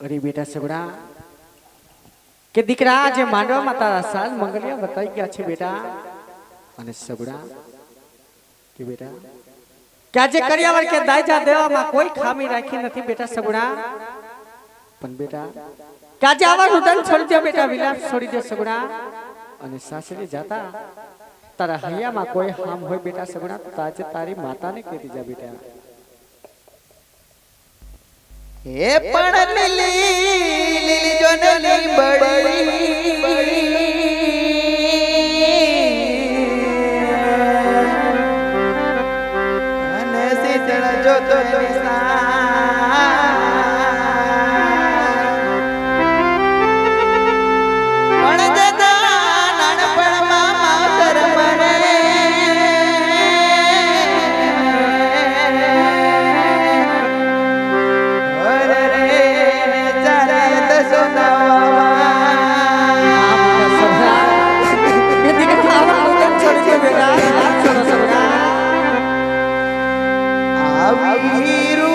अरे बेटा सगड़ा के दीकरा जे मांडवा में तारा साल मंगलिया बताई क्या छे बेटा अने सगड़ा के बेटा क्या जे करियावर के दायजा देवा में कोई खामी राखी नहीं बेटा सगड़ा पण बेटा क्या जे आवा रुदन छोड़ दे बेटा विलाप छोड़ दे सगड़ा अने सासरी जाता तारा हैया में कोई हाम होय बेटा सगड़ा ताजे तारी माता ने कह दीजा बेटा हे पण लीली लीली जोनली बड़ी अने शीतल जो तो वीरू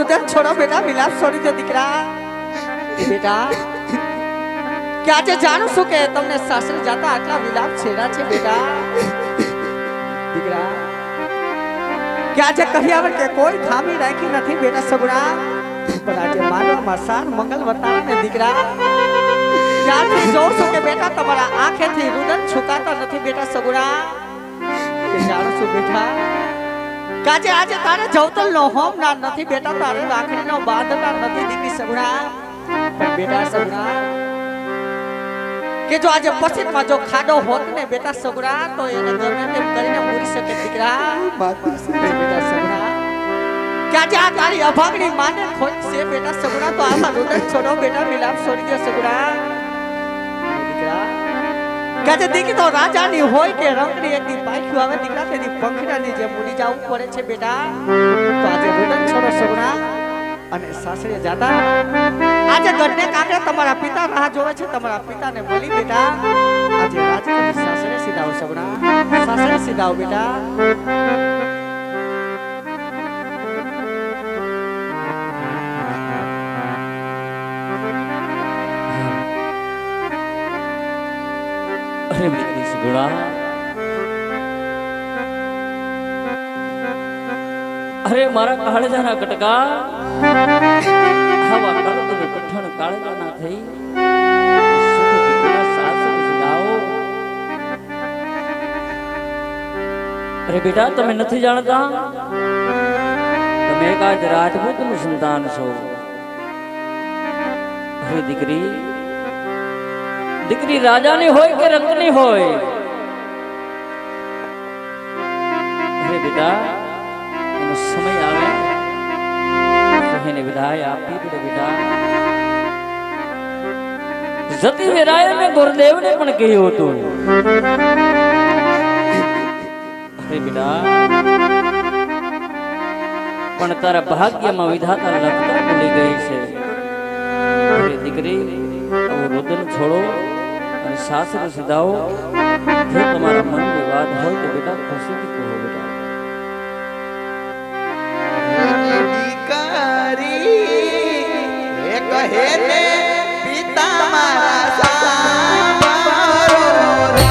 રુદન છોડો બેટા, વિલાપ છોડી દો દીકરા. એ બેટા કે આજે જાણું છું કે તમને સાસરે જાતા આટલા વિલાપ છેડા છે બેટા. દીકરા કે આજે કહી આવે કે કોઈ ખામી રાખી નથી બેટા સગુણા, પણ આજે માનવામાં સાર મંગલ વતાણા ને દીકરા. ત્યારથી જોઉં છું કે બેટા તમારા આંખેથી રુદન છુકાતા નથી બેટા સગુણા. કે જાણું છું બેટા કાજે આજે તારે જવતલ નો હોમનાર નથી બેટા, તારે રાખડી નો બાંધનાર નથી દીકરી સગુણા. પણ બેટા સગુણા કે જો આજે પછીમાં જો ખાડો હોત ને બેટા સગુણા તો એને ગમે તેમ કરીને પૂરી શકે દીકરા. બેટા સગુણા કે આજે આ તારી અભાગણી માને ખોટ છે બેટા સગુણા, તો આમાં રુદન છોડો બેટા, વિલાપ છોડી દો સગુણા. દીકરા કે આજે દીકરી તો રાજાની હોય કે રંગની એકદી પાખ્યું આવે દીકરા, તેની પંખીડાની જેમ ઉડી જવું પડે છે બેટા. તો આજે રુદન છોડો સગુણા અને સાસરે જાતા આજે ઘરને કાંઠે તમારા પિતા રાહ જોવે છે, તમારા પિતાને બોલી બેટા આજે રાજકોટ સાસરે સીધાઓ સગુણા, સાસરે સીધાઓ બેટા. અરે દીકરી સગુણા, અરે મારા કાળજાના કટકા, આવા કળતને કઠણ કાળજાના થઈ સાસરે સીધાઓ. અરે બેટા તમે નથી જાણતા, તમે એક આજ રાજપૂતનું સંતાન છો. અરે દીકરી, દીકરી રાજાની હોય કે રંગની હોય, અરે બેટા એનો સમય આવે તો એને વિદાય આપી પડે બેટા. જતી વેરાએ મેં ગુરુદેવને પણ કહ્યું હતું, અરે બેટા પણ તારા ભાગ્યમાં વિધાતા લખતા ભૂલી ગઈ છે. અરે દીકરી રુદન છોડો અને સાસરે સીધાઓ. જો તમારા મનની વાત હોય તો બેટા ખુશીથી કહો બેટા. દીકરી એ કહે ને પિતા મારા સાંભળો રે.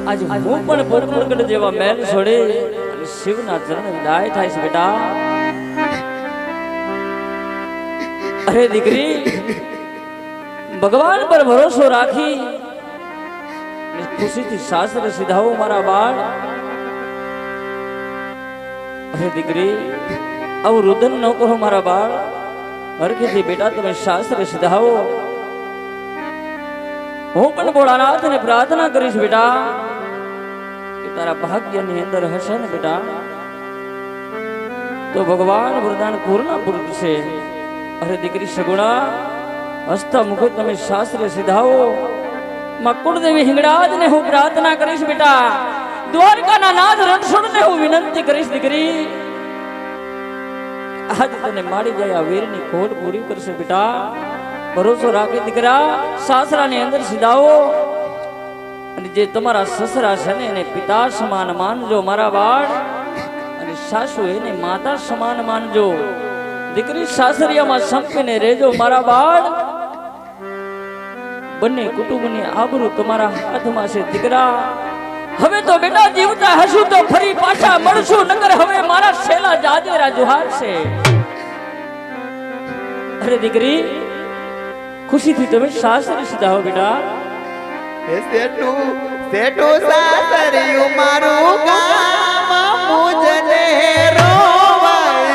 આજ હું પણ પોકરણગઢ જેવા મહેલ છોડે અને શિવના ચરણ વિદાય થાય છે બેટા. અરે દીકરી, ભગવાન પર ભરોસો રાખી ખુશીથી શાસ્ત્ર સિધાવો મારા બાળ. અરે દીકરી, આવું રુદન ન કરો મારા બાળ. હરખેથી બેટા તમે શાસ્ત્ર સિધાવો. હું પણ ભોળાનાથને પ્રાર્થના કરીશ બેટા કે તારા ભાગ્યની અંદર હશે ને બેટા તો ભગવાન વરદાન પૂર્ણ પૂરશે. અરે દીકરી સગુણા, હસતા મુખે તમે શાસ્ત્ર સિધાવો. માં કુળદેવી હિંગળાજને હું પ્રાર્થના કરીશ બેટા. દ્વારકાના નાથ રણછોડને હું વિનંતી કરીશ દીકરી, આજ તને મારી જાય આ વીરની ખોટ પૂરી કરશે બેટા. ભરોસો રાખી દીકરા, સાસરાની અંદર સિધાવો. અને જે તમારા સસરા છે ને એને પિતા સમાન માનજો મારા બાળ, અને સાસુ એને માતા સમાન માનજો. દીકરી, સાસરિયામાં સંપીને રહેજો મારા બાળ. બંને કુટુંબની આબરૂ તમારા હાથમાં છે દીકરા. હવે તો બેટા જીવતા હશું તો ફરી પાછા મળશું, નકર હવે મારા શેલા જાજેરા જુહાર છે. અરે દીકરી, ખુશીથી તમે શાસ્ત્ર સિધાવો બેટા. સેઠું સાસરિયું મારું ગામ મુજને રોવાય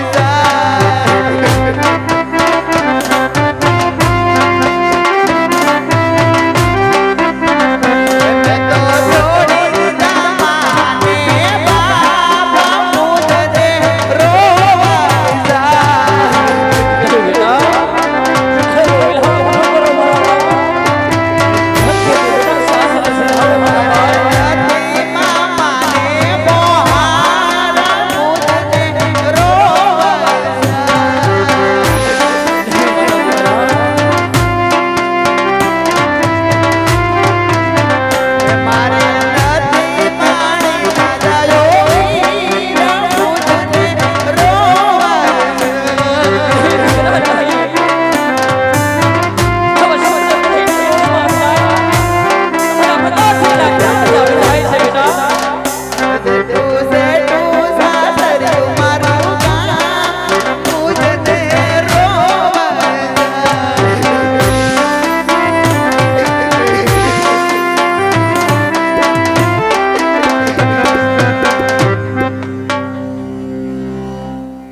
મારે